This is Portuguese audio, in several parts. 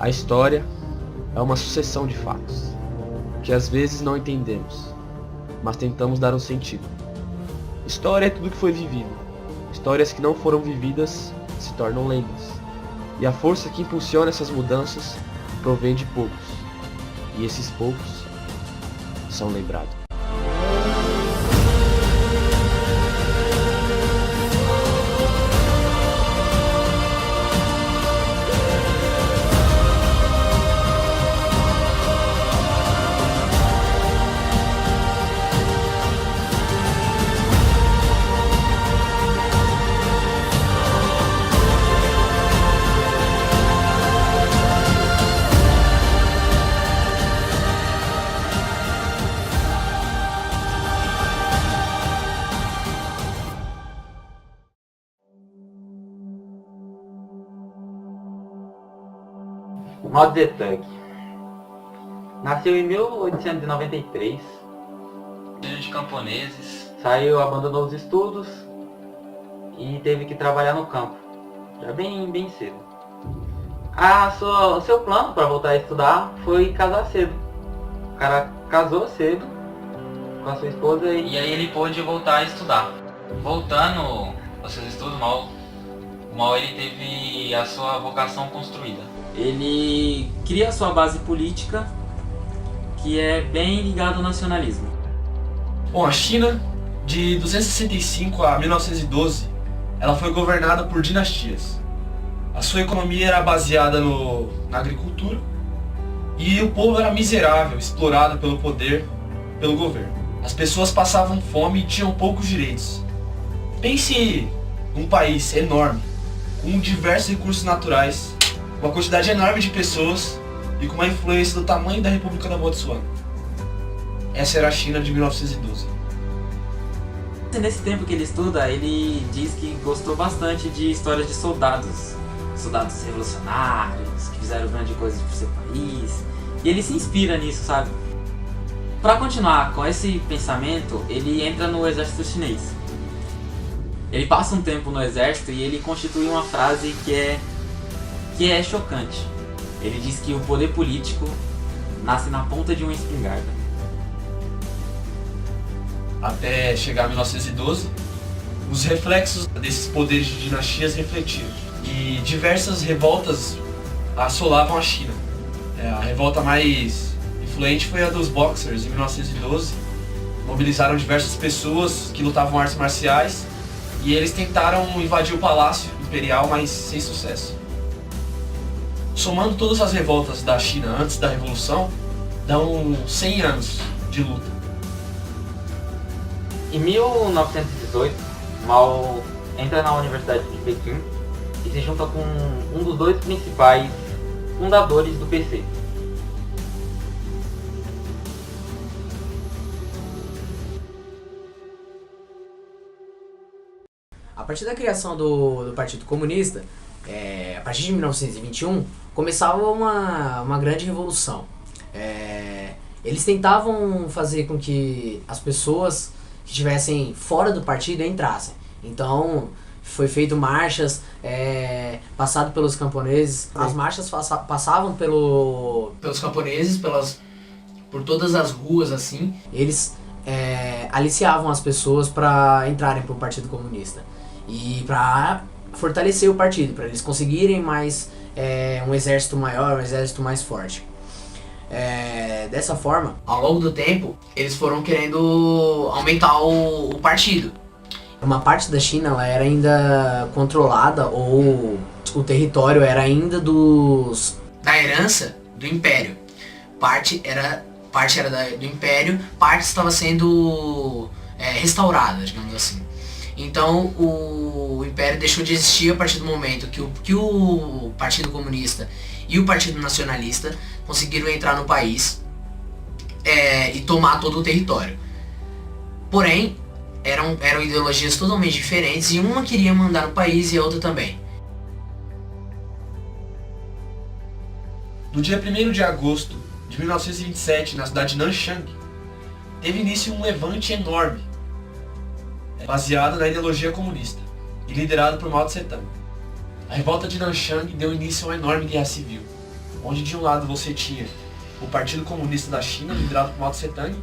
A história é uma sucessão de fatos, que às vezes não entendemos, mas tentamos dar um sentido. História é tudo que foi vivido. Histórias que não foram vividas se tornam lendas. E a força que impulsiona essas mudanças provém de poucos. E esses poucos são lembrados. Mao Zedong nasceu em 1893, Filho de camponeses. saiu, abandonou os estudos e teve que trabalhar no campo, já bem cedo. Seu plano para voltar a estudar foi casar cedo. O cara casou cedo com a sua esposa E aí ele pôde voltar a estudar. Voltando aos seus estudos, o Mao ele teve a sua vocação construída. Ele cria a sua base política, que é bem ligada ao nacionalismo. Bom, a China, de 265 a 1912, ela foi governada por dinastias. A sua economia era baseada na agricultura e o povo era miserável, explorado pelo poder, pelo governo. As pessoas passavam fome e tinham poucos direitos. Pense num país enorme, com diversos recursos naturais, uma quantidade enorme de pessoas e com uma influência do tamanho da República da Botsuana. Essa era a China de 1912. Nesse tempo que ele estuda, ele diz que gostou bastante de histórias de soldados revolucionários, que fizeram grandes coisas pro seu país, e ele se inspira nisso, sabe? Para continuar com esse pensamento, ele entra no exército chinês. Ele passa um tempo no exército e ele constitui uma frase que é chocante. Ele diz que o poder político nasce na ponta de uma espingarda. Até chegar a 1912, os reflexos desses poderes de dinastias refletiram. E diversas revoltas assolavam a China. A revolta mais influente foi a dos Boxers, em 1912. Mobilizaram diversas pessoas que lutavam artes marciais e eles tentaram invadir o Palácio Imperial, mas sem sucesso. Somando todas as revoltas da China antes da Revolução, dão 100 anos de luta. Em 1918, Mao entra na Universidade de Pequim e se junta com um dos dois principais fundadores do PC. A partir da criação do Partido Comunista, a partir de 1921, começava uma grande revolução. Eles tentavam fazer com que as pessoas que estivessem fora do partido entrassem. Então, foi feito marchas, passado pelos camponeses. As marchas passavam pelos camponeses, por todas as ruas, assim. Eles aliciavam as pessoas para entrarem para o Partido Comunista. E para fortalecer o partido, para eles conseguirem mais um exército maior, um exército mais forte. Dessa forma, ao longo do tempo, eles foram querendo aumentar o partido. Uma parte da China ela era ainda controlada, ou o território era ainda da herança do Império. Parte era do Império, parte estava sendo restaurada, digamos assim. Então o Império deixou de existir a partir do momento que o Partido Comunista e o Partido Nacionalista conseguiram entrar no país e tomar todo o território. Porém, eram ideologias totalmente diferentes e uma queria mandar no país e a outra também. No dia 1º de agosto de 1927, na cidade de Nanchang, teve início um levante enorme, baseado na ideologia comunista e liderado por Mao Tse Tung. A revolta de Nanchang deu início a uma enorme guerra civil, onde de um lado você tinha o Partido Comunista da China, liderado por Mao Tse-tung,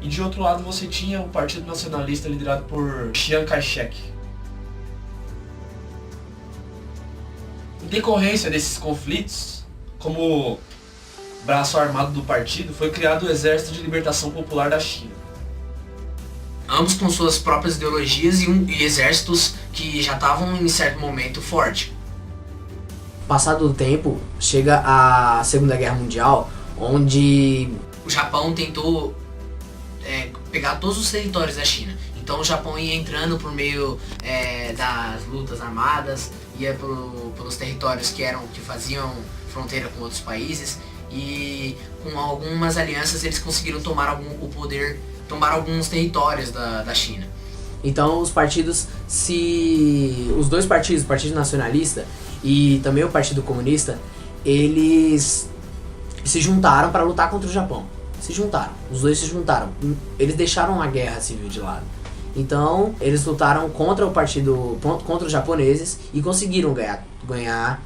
e de outro lado você tinha o Partido Nacionalista, liderado por Chiang Kai-shek. Em decorrência desses conflitos, como braço armado do partido, foi criado o Exército de Libertação Popular da China. Ambos com suas próprias ideologias e exércitos que já estavam em certo momento forte. Passado o tempo, chega a Segunda Guerra Mundial, onde o Japão tentou pegar todos os territórios da China. Então o Japão ia entrando por meio das lutas armadas, ia pelos territórios que faziam fronteira com outros países, e com algumas alianças eles conseguiram tomar alguns territórios da China. Então os dois partidos, o Partido Nacionalista e também o Partido Comunista, eles se juntaram para lutar contra o Japão. Os dois se juntaram. Eles deixaram a guerra civil de lado. Então eles lutaram contra os japoneses e conseguiram ganhar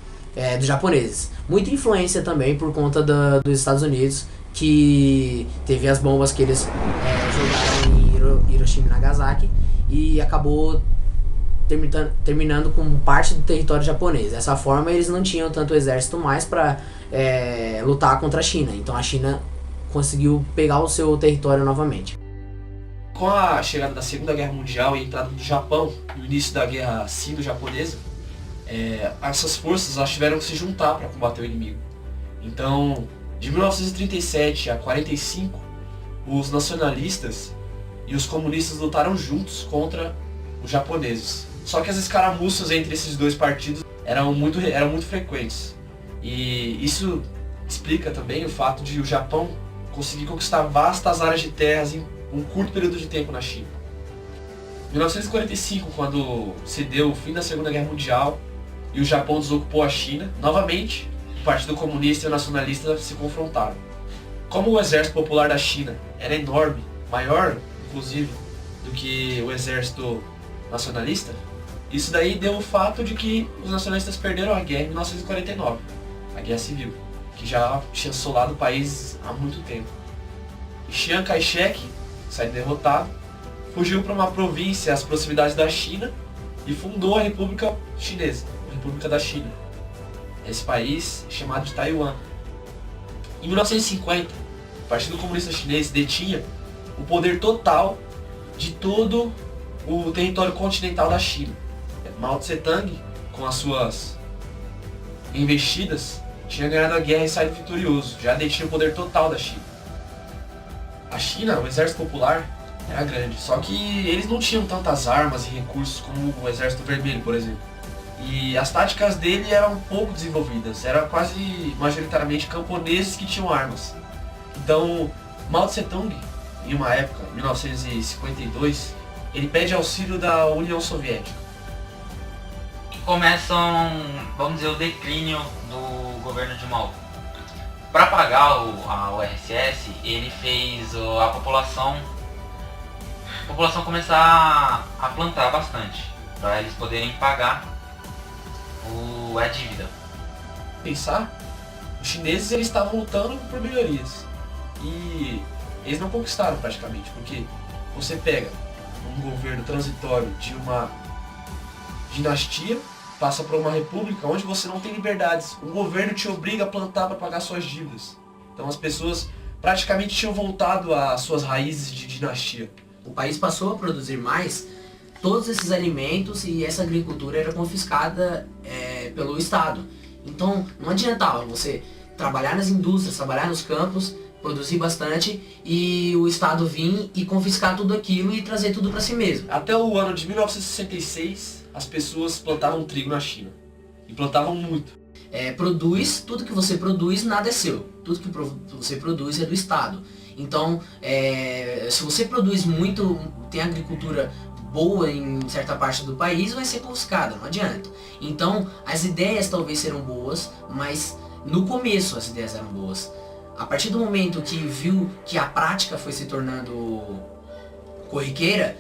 dos japoneses. Muita influência também por conta dos Estados Unidos, que teve as bombas que eles jogaram em Hiroshima e Nagasaki e acabou terminando com parte do território japonês. Dessa forma eles não tinham tanto exército mais para lutar contra a China. Então a China conseguiu pegar o seu território novamente. Com a chegada da Segunda Guerra Mundial e a entrada do Japão no início da Guerra Sino-Japonesa, essas forças elas tiveram que se juntar para combater o inimigo. Então, de 1937 a 1945, os nacionalistas e os comunistas lutaram juntos contra os japoneses. Só que as escaramuças entre esses dois partidos eram muito frequentes. E isso explica também o fato de o Japão conseguir conquistar vastas áreas de terras em um curto período de tempo na China. Em 1945, quando se deu o fim da Segunda Guerra Mundial e o Japão desocupou a China, novamente o Partido Comunista e o Nacionalista se confrontaram. Como o Exército Popular da China era enorme, maior inclusive do que o Exército Nacionalista, isso daí deu o fato de que os nacionalistas perderam a guerra em 1949, a Guerra Civil, que já tinha assolado o país há muito tempo. E Chiang Kai-shek, saindo derrotado, fugiu para uma província às proximidades da China e fundou a República Chinesa, a República da China. Esse país chamado de Taiwan. Em 1950, o Partido Comunista Chinês detinha o poder total de todo o território continental da China. Mao Tse-tung, com as suas investidas, tinha ganhado a guerra e saído vitorioso, já detinha o poder total da China. A China, o Exército Popular, era grande, só que eles não tinham tantas armas e recursos como o Exército Vermelho, por exemplo. E as táticas dele eram pouco desenvolvidas, eram quase majoritariamente camponeses que tinham armas. Então, Mao Tse-tung, em uma época, 1952, ele pede auxílio da União Soviética. Começam, vamos dizer, o declínio do governo de Mao. Para pagar a URSS, ele fez a população começar a plantar bastante, para eles poderem pagar a dívida. Pensar, os chineses eles estavam lutando por melhorias e eles não conquistaram praticamente, porque você pega um governo transitório de uma dinastia, passa por uma república onde você não tem liberdades. O governo te obriga a plantar para pagar suas dívidas. Então as pessoas praticamente tinham voltado às suas raízes de dinastia. O país passou a produzir mais, todos esses alimentos e essa agricultura era confiscada pelo Estado. Então não adiantava você trabalhar nas indústrias, trabalhar nos campos, produzir bastante e o Estado vir e confiscar tudo aquilo e trazer tudo para si mesmo. Até o ano de 1966, as pessoas plantavam trigo na China. E plantavam muito. Tudo que você produz, nada é seu. Tudo que você produz é do Estado. Então, se você produz muito, tem agricultura boa em certa parte do país, vai ser confiscada, não adianta. Então, as ideias talvez serão boas, mas no começo as ideias eram boas. A partir do momento que viu que a prática foi se tornando corriqueira,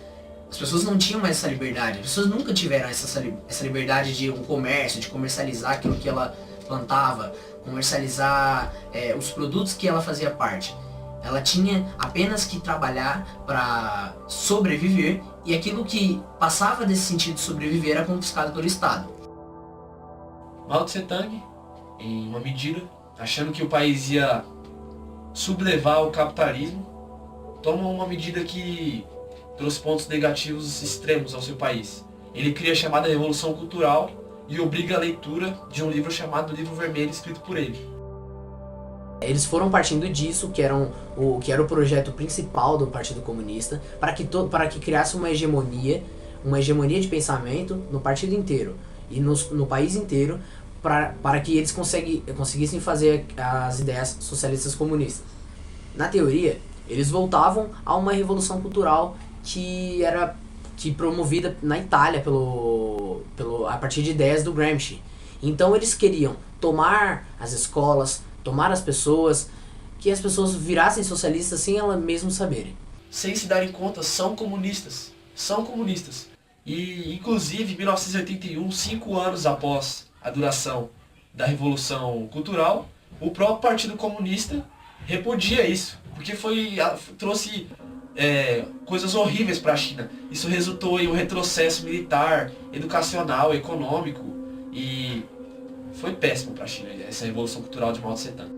as pessoas não tinham mais essa liberdade. As pessoas nunca tiveram essa liberdade de um comércio, de comercializar aquilo que ela plantava, comercializar os produtos que ela fazia parte. Ela tinha apenas que trabalhar para sobreviver e aquilo que passava desse sentido de sobreviver era confiscado pelo Estado. Mao Tse Tung, em uma medida, achando que o país ia sublevar o capitalismo, toma uma medida que trouxe pontos negativos extremos ao seu país. Ele cria a chamada Revolução Cultural e obriga a leitura de um livro chamado Livro Vermelho, escrito por ele. Eles foram partindo disso, que era o projeto principal do Partido Comunista, para que criasse uma hegemonia de pensamento no partido inteiro e no país inteiro, para que eles conseguissem fazer as ideias socialistas comunistas. Na teoria, eles voltavam a uma revolução cultural que promovida na Itália a partir de ideias do Gramsci. Então eles queriam tomar as escolas, tomar as pessoas, que as pessoas virassem socialistas sem elas mesmas saberem. Sem se darem conta, são comunistas. São comunistas. E, inclusive, em 1981, 5 anos após a duração da Revolução Cultural, o próprio Partido Comunista repudia isso, porque trouxe coisas horríveis para a China. Isso resultou em um retrocesso militar, educacional, econômico, e foi péssimo para a China, essa Revolução Cultural de Mao Tse Tung.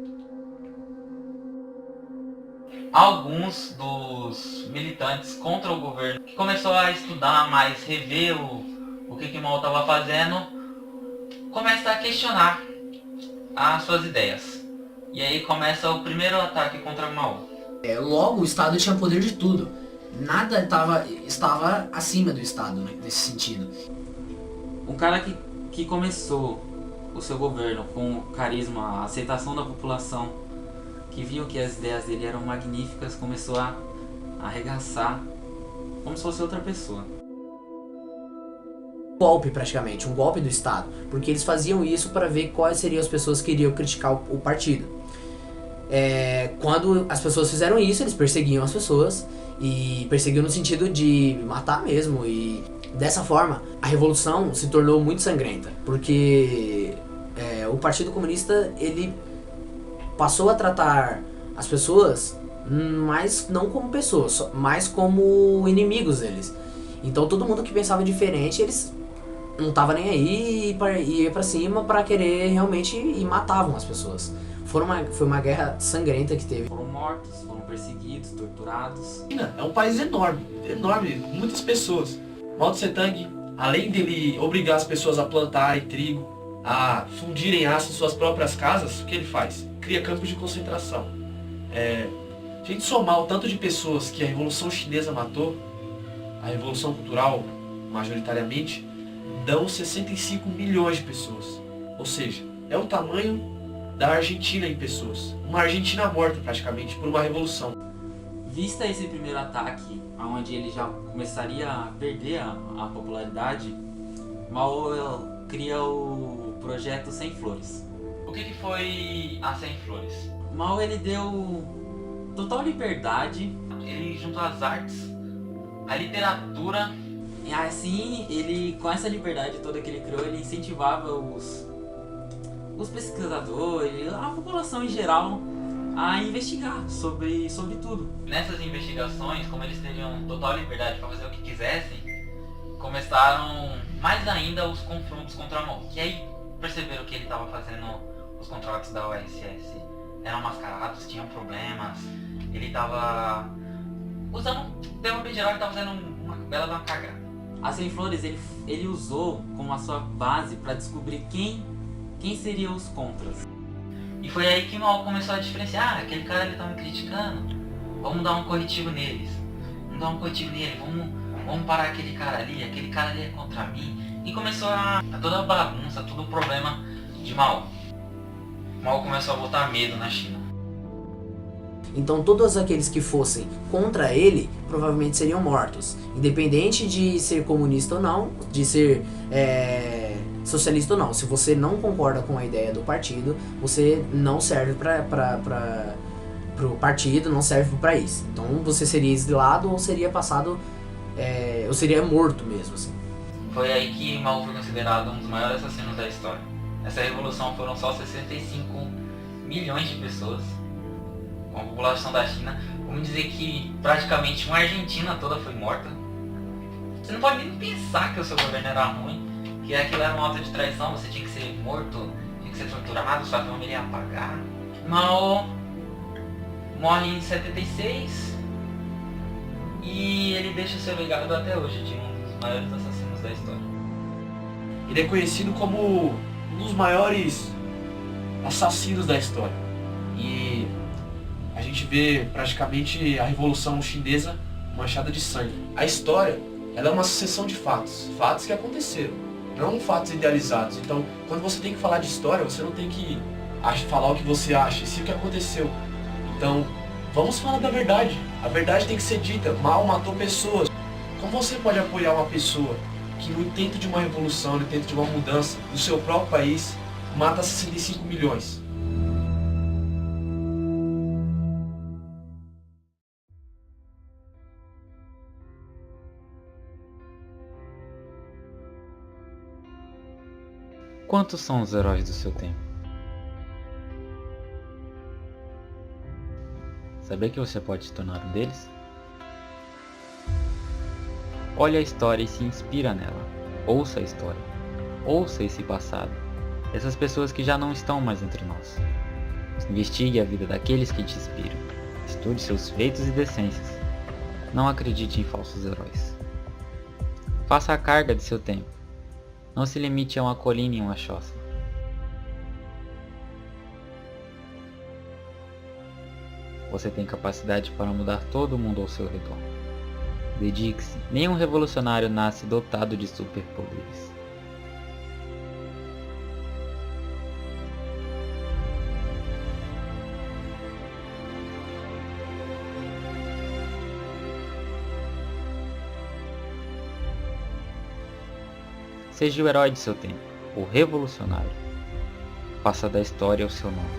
Alguns dos militantes contra o governo que começou a estudar mais, rever o que Mao estava fazendo, começa a questionar as suas ideias. E aí começa o primeiro ataque contra Mao. Logo, o Estado tinha poder de tudo. Nada estava acima do Estado, né, nesse sentido. Um cara que começou o seu governo com carisma, a aceitação da população, que viu que as ideias dele eram magníficas, começou a arregaçar como se fosse outra pessoa. Golpe, praticamente, um golpe do Estado, porque eles faziam isso para ver quais seriam as pessoas que iriam criticar o partido. Quando as pessoas fizeram isso, eles perseguiam as pessoas, e perseguiam no sentido de matar mesmo, e dessa forma a revolução se tornou muito sangrenta, porque o Partido Comunista ele passou a tratar as pessoas mais não como pessoas, mas como inimigos deles. Então todo mundo que pensava diferente, eles não tava nem aí e ia pra cima pra querer realmente e matavam as pessoas. Foi uma guerra sangrenta que teve. Foram mortos, foram perseguidos, torturados. China é um país enorme, muitas pessoas. Mao Tse Tung, além dele obrigar as pessoas a plantarem trigo, a fundirem aço em suas próprias casas, o que ele faz? Cria campos de concentração. Se a gente somar o tanto de pessoas que a Revolução Chinesa matou, a Revolução Cultural, majoritariamente, dão 65 milhões de pessoas. Ou seja, é o tamanho da Argentina em pessoas. Uma Argentina morta, praticamente, por uma revolução. Vista esse primeiro ataque, onde ele já começaria a perder a popularidade, Mao cria o projeto Sem Flores. O que foi a Sem Flores? Mao ele deu total liberdade. Ele juntou as artes, a literatura. E assim, ele, com essa liberdade toda que ele criou, ele incentivava os pesquisadores, a população em geral, a investigar sobre tudo. Nessas investigações, como eles teriam total liberdade para fazer o que quisessem, começaram mais ainda os confrontos contra Mao. Que aí perceberam que ele estava fazendo os contratos da OSS eram mascarados, tinham problemas, ele estava usando o tema bem geral, ele estava fazendo uma bela de uma cagada. A Sem Flores ele usou como a sua base para descobrir quem seriam os contras. E foi aí que Mao começou a diferenciar, aquele cara ele tá me criticando, vamos dar um corretivo neles, vamos parar aquele cara ali é contra mim. E começou a toda a bagunça, todo o problema de Mao. Mao começou a botar medo na China. Então todos aqueles que fossem contra ele provavelmente seriam mortos, independente de ser comunista ou não, de ser socialista ou não. Se você não concorda com a ideia do partido, você não serve para o partido, não serve para o país. Então você seria exilado ou seria passado, ou seria morto mesmo, assim. Foi aí que Mao foi considerado um dos maiores assassinos da história. Nessa revolução foram só 65 milhões de pessoas, com a população da China. Vamos dizer que praticamente uma Argentina toda foi morta. Você não pode nem pensar que o seu governo era ruim, que aquilo era um ato de traição, você tinha que ser morto, tinha que ser torturado, sua família ia pagar. Mao morre em 76 e ele deixa o seu legado até hoje de um dos maiores assassinos da história. Ele é conhecido como um dos maiores assassinos da história. E a gente vê praticamente a Revolução Chinesa manchada de sangue. A história, ela é uma sucessão de fatos. Fatos que aconteceram, não fatos idealizados. Então, quando você tem que falar de história, você não tem que falar o que você acha, e sim o que aconteceu. Então, vamos falar da verdade. A verdade tem que ser dita. Mao matou pessoas. Como você pode apoiar uma pessoa que no intento de uma revolução, no intento de uma mudança do seu próprio país, mata 65 milhões? Quantos são os heróis do seu tempo? Saber que você pode se tornar um deles? Olhe a história e se inspira nela. Ouça a história. Ouça esse passado. Essas pessoas que já não estão mais entre nós. Investigue a vida daqueles que te inspiram. Estude seus feitos e decências. Não acredite em falsos heróis. Faça a carga de seu tempo. Não se limite a uma colina e uma choça. Você tem capacidade para mudar todo mundo ao seu redor. Dedique-se. Nenhum revolucionário nasce dotado de superpoderes. Seja o herói de seu tempo, o revolucionário. Faça da história o seu nome.